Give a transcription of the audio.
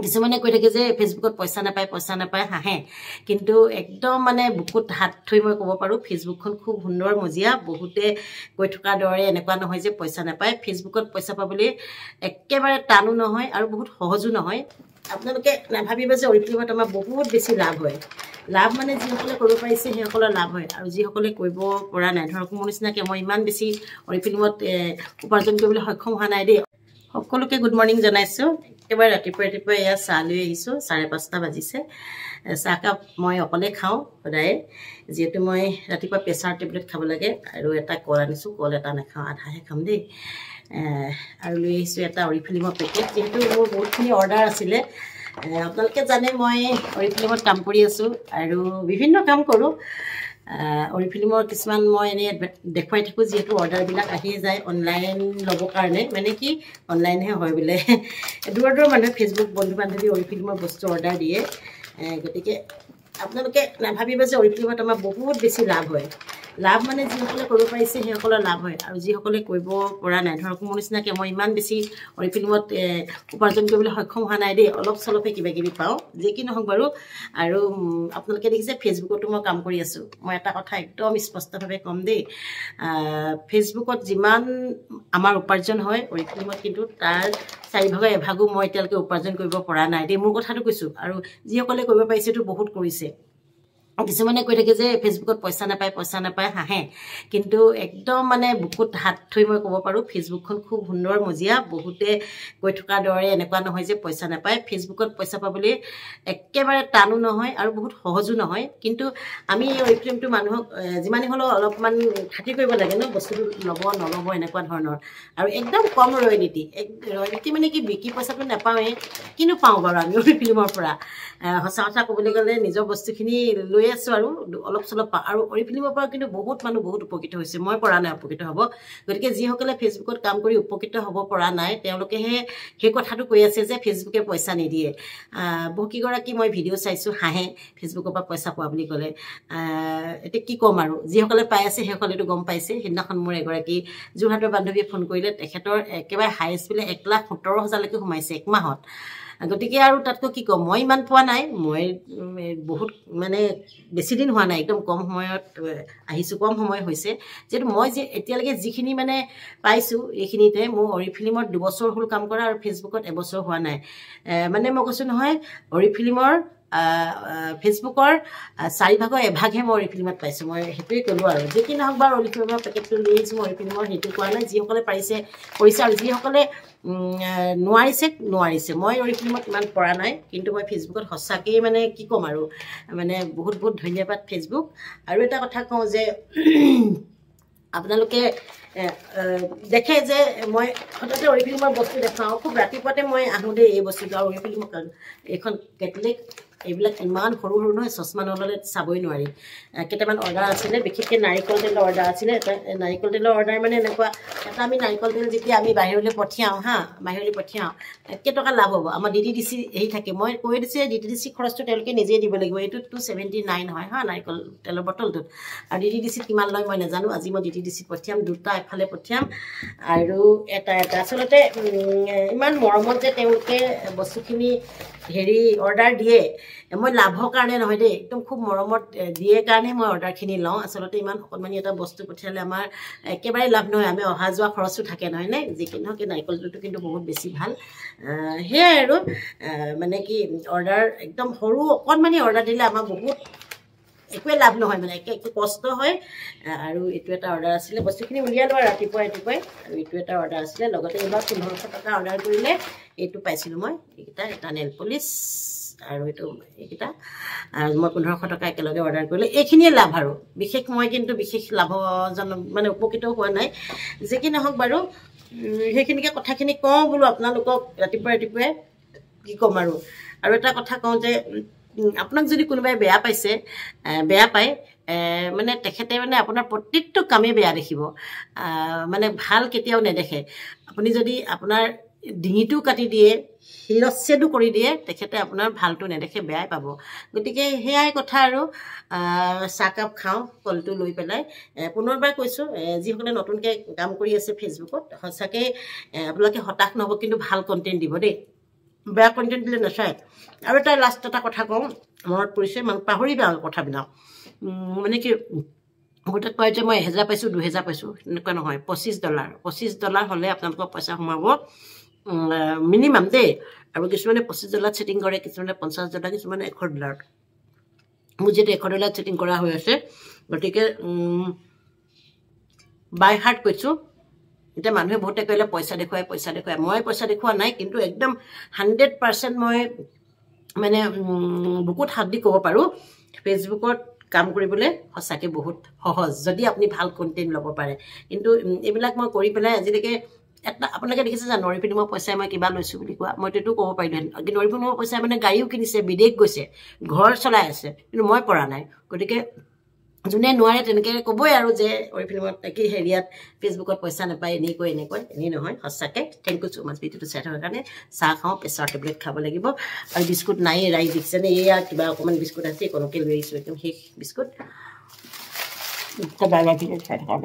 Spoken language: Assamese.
কিছুমানে কৈ থাকে যে ফেচবুকত পইচা নাপায় হাঁহে কিন্তু একদম মানে বুকুত হাত থৈ মই ক'ব পাৰোঁ ফেচবুকখন খুব সুন্দৰ মজিয়া বহুতে কৈ থকা দৰে এনেকুৱা নহয় যে পইচা নাপায় ফেচবুকত পইচা পাবলৈ একেবাৰে টানো নহয় আৰু বহুত সহজো নহয় আপোনালোকে নাভাবিব যে অৰিফিলিমত আমাৰ বহুত বেছি লাভ হয় লাভ মানে যিসকলে কৰিব পাৰিছে সেইসকলৰ লাভ হয় আৰু যিসকলে কৰিব পৰা নাই ধৰক মোৰ নিচিনাকৈ মই ইমান বেছি অৰিফিলিমত উপাৰ্জন কৰিবলৈ সক্ষম হোৱা নাই দেই সকলোকে গুড মৰ্ণিং জনাইছোঁ একেবাৰে ৰাতিপুৱা এয়া চাহ লৈ আহিছোঁ 5:30 বাজিছে চাহকাপ মই অকলে খাওঁ সদায় যিহেতু মই ৰাতিপুৱা প্ৰেছাৰ টেবলেট খাব লাগে আৰু এটা কল আনিছোঁ কল এটা নাখাওঁ আধাহে খাম দেই আৰু লৈ আহিছোঁ এটা অৰিফিলিমৰ পেকেট যিহেতু মোৰ বহুতখিনি অৰ্ডাৰ আছিলে আপোনালোকে জানে মই অৰিফিলিমত কাম কৰি আছোঁ আৰু বিভিন্ন কাম কৰোঁ অৰিফিলিমৰ কিছুমান মই এনেই দেখুৱাই থাকোঁ যিহেতু অৰ্ডাৰবিলাক আহিয়ে যায় অনলাইন ল'বৰ কাৰণে মানে কি অনলাইনহে হয় বোলে দূৰৰ মানুহে ফেচবুক বন্ধু বান্ধৱী অৰিফিলিমৰ বস্তু অৰ্ডাৰ দিয়ে গতিকে আপোনালোকে নাভাবিব যে অৰিফিলিমত আমাৰ বহুত বেছি লাভ হয় লাভ মানে যিসকলে কৰিব পাৰিছে সেইসকলৰ লাভ হয় আৰু যিসকলে কৰিব পৰা নাই ধৰক মোৰ নিচিনাকৈ মই ইমান বেছি অৰিফিলিমত উপাৰ্জন কৰিবলৈ সক্ষম হোৱা নাই দেই অলপ চলপে কিবা কিবি পাওঁ যি কি নহওক বাৰু আৰু আপোনালোকে দেখিছে ফেচবুকতো মই কাম কৰি আছোঁ মই এটা কথা একদম স্পষ্টভাৱে ক'ম দেই ফেচবুকত যিমান আমাৰ উপাৰ্জন হয় অৰিফিলিমত কিন্তু তাৰ 1/4 মই এতিয়ালৈকে উপাৰ্জন কৰিব পৰা নাই দেই মোৰ কথাটো কৈছোঁ আৰু যিসকলে কৰিব পাৰিছে এইটো বহুত কৰিছে কিছুমানে কৈ থাকে যে ফেচবুকত পইচা নাপায় হাঁহে কিন্তু একদম মানে বুকুত হাত থৈ মই ক'ব পাৰোঁ ফেচবুকখন খুব সুন্দৰ মজিয়া বহুতে কৈ থকা দৰে এনেকুৱা নহয় যে পইচা নাপায় ফেচবুকত পইচা পাবলৈ একেবাৰে টানো নহয় আৰু বহুত সহজো নহয় কিন্তু আমি এই অৰিফিলিমটো মানুহক যিমানে হ'লেও অলপমান খাতি কৰিব লাগে ন বস্তুটো ল'ব নল'ব এনেকুৱা ধৰণৰ আৰু একদম কম ৰয়েলিটি মানে কি বিক্ৰী পইচাটো নাপাওঁৱেই কিন্তু পাওঁ বাৰু আমি অৰিফিলিমৰ পৰা সঁচা কথা ক'বলৈ গ'লে নিজৰ বস্তুখিনি লৈ আছোঁ আৰু অলপ চলপ আৰু অৰিফিলিমৰ পৰা কিন্তু বহুত মানুহ বহুত উপকৃত হৈছে মই পৰা নাই উপকৃত হ'ব গতিকে যিসকলে ফেচবুকত কাম কৰি উপকৃত হ'ব পৰা নাই তেওঁলোকেহে সেই কথাটো কৈ আছে যে ফেচবুকে পইচা নিদিয়ে বহুকেইগৰাকী মই ভিডিঅ' চাইছোঁ হাঁহে ফেচবুকৰ পৰা পইচা পোৱা বুলি ক'লে এতিয়া কি ক'ম আৰু যিসকলে পাই আছে সেইসকলেতো গম পাইছে সেইদিনাখন মোৰ এগৰাকী যোৰহাটৰ বান্ধৱীয়ে ফোন কৰিলে তেখেতৰ একেবাৰে হায়েষ্ট বোলে 1,17,000লৈকে সোমাইছে এক মাহত গতিকে আৰু তাতকৈ কি ক'ম মই ইমান পোৱা নাই মই বহুত মানে বেছি দিন হোৱা নাই একদম কম সময়ত আহিছোঁ কম সময় হৈছে যিহেতু মই যে এতিয়ালৈকে যিখিনি মানে পাইছোঁ এইখিনিতে মোৰ অৰিফিলিমত 2 বছৰ হ'ল কাম কৰা আৰু ফেচবুকত 1 বছৰ হোৱা নাই মানে মই কৈছোঁ নহয় অৰিফিলিমৰ ফেচবুকৰ 1/4হে মই অৰিফিলিমত পাইছোঁ মই সেইটোৱে ক'লোঁ আৰু যি কি নহওক বাৰু অৰিফিলিমৰ পেকেটটো লৈ আহিছোঁ মই অৰিফিলিমৰ সেইটো কোৱা নাই যিসকলে পাৰিছে কৰিছে আৰু যিসকলে নোৱাৰিছে মই অৰিফিলিমত ইমান পৰা নাই কিন্তু মই ফেচবুকত সঁচাকৈয়ে মানে কি ক'ম আৰু মানে বহুত ধন্যবাদ ফেচবুক আৰু এটা কথা কওঁ যে আপোনালোকে দেখে যে মই হঠাতে অৰিফিলিমৰ বস্তু দেখাওঁ খুব ৰাতিপুৱাতে মই আহোঁ দেই এই বস্তুটো আৰু অৰিফিলিমৰ এইখন কেটলিক এইবিলাক ইমান সৰু নহয় চশমা নল'লে চাবই নোৱাৰি কেইটামান অৰ্ডাৰ আছিলে বিশেষকৈ নাৰিকল তেলৰ অৰ্ডাৰ আছিলে এটা নাৰিকল তেলৰ অৰ্ডাৰ মানে এনেকুৱা এটা আমি নাৰিকল তেল যেতিয়া আমি বাহিৰলৈ পঠিয়াওঁ বাহিৰলৈ পঠিয়াওঁ কেইটকা লাভ হ'ব আমাৰ DTDC হেৰি থাকে মই কৈ দিছোঁ DTDC খৰচটো তেওঁলোকে নিজেই দিব লাগিব এইটো 279 হয় নাৰিকল তেলৰ বটলটোত আৰু DTDC কিমান লয় মই নাজানো আজি মই DTDC পঠিয়াম 2টা এফালে পঠিয়াম আৰু এটা আচলতে ইমান মৰমত যে তেওঁলোকে বস্তুখিনি হেৰি অৰ্ডাৰ দিয়ে মই লাভৰ কাৰণে নহয় দেই একদম খুব মৰমত দিয়ে কাৰণে মই অৰ্ডাৰখিনি লওঁ আচলতে ইমান অকণমানি এটা বস্তু পঠিয়ালে আমাৰ একেবাৰে লাভ নহয় আমি অহা যোৱা খৰচো থাকে নহয় নে যি কি নহওক নাৰিকলটো কিন্তু বহুত বেছি ভাল সেয়াই আৰু মানে কি অৰ্ডাৰ একদম সৰু অকণমানি অৰ্ডাৰ দিলে আমাৰ বহুত একোৱে লাভ নহয় মানে একো কষ্ট হয় আৰু এইটো এটা অৰ্ডাৰ আছিলে বস্তুখিনি উলিয়ালোঁ আৰু ৰাতিপুৱাই আৰু এইটো এটা অৰ্ডাৰ আছিলে লগতে এইবাৰ 1500 টকা অৰ্ডাৰ কৰিলে এইটো পাইছিলোঁ মই এইকেইটা এটা নেল পলিচ আৰু এইকেইটা আৰু মই 1500 টকা একেলগে অৰ্ডাৰ কৰিলোঁ এইখিনিয়ে লাভ আৰু বিশেষ মই কিন্তু বিশেষ লাভজনক মানে উপকৃত হোৱা নাই যি কি নহওক বাৰু সেইখিনিকে কথাখিনি কওঁ বোলো আপোনালোকক ৰাতিপুৱাই কি ক'ম আৰু এটা কথা কওঁ যে আপোনাক যদি কোনোবাই বেয়া পায় মানে তেখেতে মানে আপোনাৰ প্ৰত্যেকটো কামেই বেয়া দেখিব মানে ভাল কেতিয়াও নেদেখে আপুনি যদি আপোনাৰ ডিঙিটো কাটি দিয়ে শিৰচ্ছেদো কৰি দিয়ে তেখেতে আপোনাৰ ভালটো নেদেখে বেয়াই পাব গতিকে সেয়াই কথা আৰু চাহকাপ খাওঁ কলটো লৈ পেলাই পুনৰবাৰ কৈছোঁ যিসকলে নতুনকৈ কাম কৰি আছে ফেচবুকত সঁচাকৈ আপোনালোকে হতাশ নহ'ব কিন্তু ভাল কণ্টেণ্ট দিব দেই বেয়া কণ্টেণ্ট দিলে নাচায় আৰু এটা লাষ্ট এটা কথা কওঁ মনত পৰিছে মানে পাহৰিবা কথাবিলাক মানে কি মোৰ তাত কয় যে মই 1000 পাইছোঁ 2000 পাইছোঁ তেনেকুৱা নহয় $25 হ'লে আপোনালোকৰ পইচা সোমাব মিনিমাম দেই আৰু কিছুমানে $25 ছেটিং কৰে কিছুমানে $50 কিছুমানে $100 মোৰ যিহেতু $100 ছেটিং কৰা হৈ আছে গতিকে বাই হাৰ্ট কৈছোঁ এতিয়া মানুহে বহুতে কৈলে পইচা দেখুৱাই মই পইচা দেখুওৱা নাই কিন্তু একদম 100% মই মানে বুকুত হাত দি ক'ব পাৰোঁ ফেচবুকত কাম কৰিবলৈ সঁচাকৈ বহুত সহজ যদি আপুনি ভাল কণ্টেণ্ট ল'ব পাৰে কিন্তু এইবিলাক মই কৰি পেলাই আজিলৈকে এটা আপোনালোকে দেখিছে যে নৰি ফিল্মৰ পইচাই মই কিবা লৈছোঁ বুলি কোৱা মইতো এইটো ক'ব পাৰিলোহেঁতেন কিন্তু নৰি ফিল্মৰ পইচাই মানে গাড়ীও কিনিছে বিদেশ গৈছে ঘৰ চলাই আছে কিন্তু মই পৰা নাই গতিকে যোনে নোৱাৰে তেনেকৈ ক'বই আৰু যে নৰি ফিল্মত কি হেৰিয়াত ফেচবুকত পইচা নাপায় এনেকৈ এনেই নহয় সঁচাকৈ থেংক ইউ ছ' মাছ ভিডিঅ'টো চাই থকাৰ কাৰণে চাহ খাওঁ প্ৰেছাৰ টেবলেট খাব লাগিব আৰু বিস্কুট নাই ৰাইজ দেখিছেনে এয়া কিবা অকণমান বিস্কুট আছে কণকে লৈ আহিছোঁ একদম শেষ বিস্কুট চাই থকা